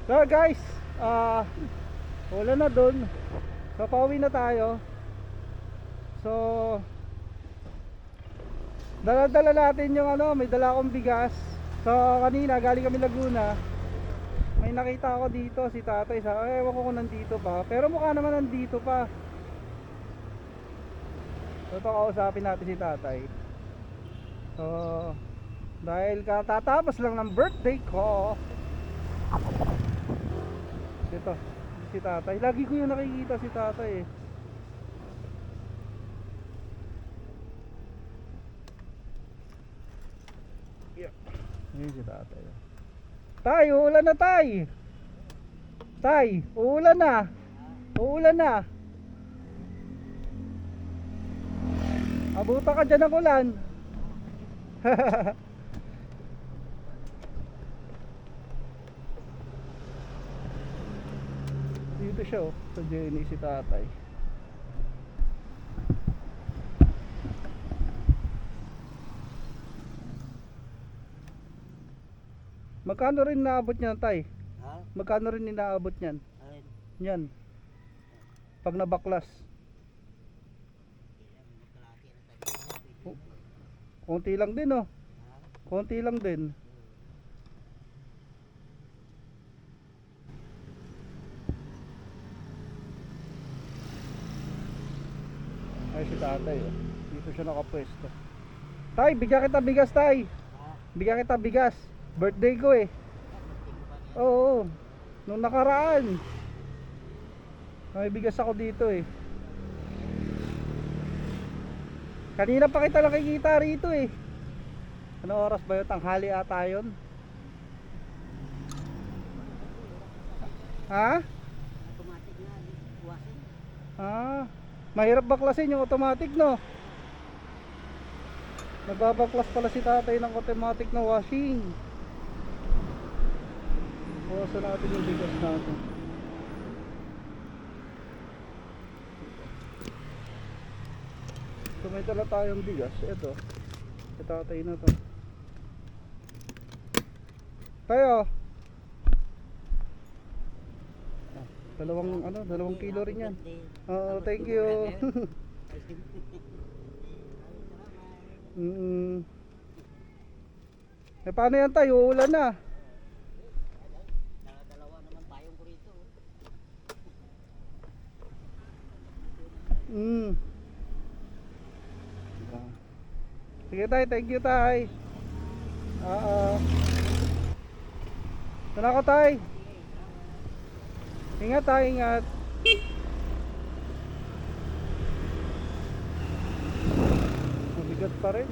So guys, wala na dun. So pauwi na tayo. So dala-dala natin yung may dala akong bigas. So kanina galing kami Laguna. May nakita ako dito si tatay. Ewan ko kung nandito pa. Pero mukha naman nandito pa. So ito, kausapin natin si tatay. So dahil katatapos lang ng birthday ko. Ito, si tatay. Lagi ko yung nakikita si tatay eh. Yeah. Ayan si tatay. Tay, uulan na tay. Tay, uulan na. Uulan na. Abuta ka dyan ng ulan. Dito siya sa Jenny si tatay. Magkano rin naabot niyan tay? Ha? Magkano rin inaabot niyan? Alin? Yan. Pag nabaklas. Konti lang din oh. Konti lang din. Ay si tatay oh. Dito siya nakapwesto. Tay, bigyan kita bigas tay. Bigyan kita bigas. Birthday ko eh. Oo. Nung nakaraan. May bigas ako dito eh. Kanina pa kita nakikita rito eh. Ano oras ba yun? Tanghali ata yun. Ha? Automatic na buwasin. Mahirap baklasin yung automatic no. Nagbabaklas pala si tatay ng automatic na washing. Buwasan natin yung bigas natin. So may dala tayong bigas. Ito si tatay na to. Tayo dalawang kilo rin yan. Oo, thank you. Paano yan tayo? Uulan na. Dalawa naman payong ko rito. Sige tay, thank you tay. Sana ako tay. Ingat tay, ingat. Mabigat pa rin.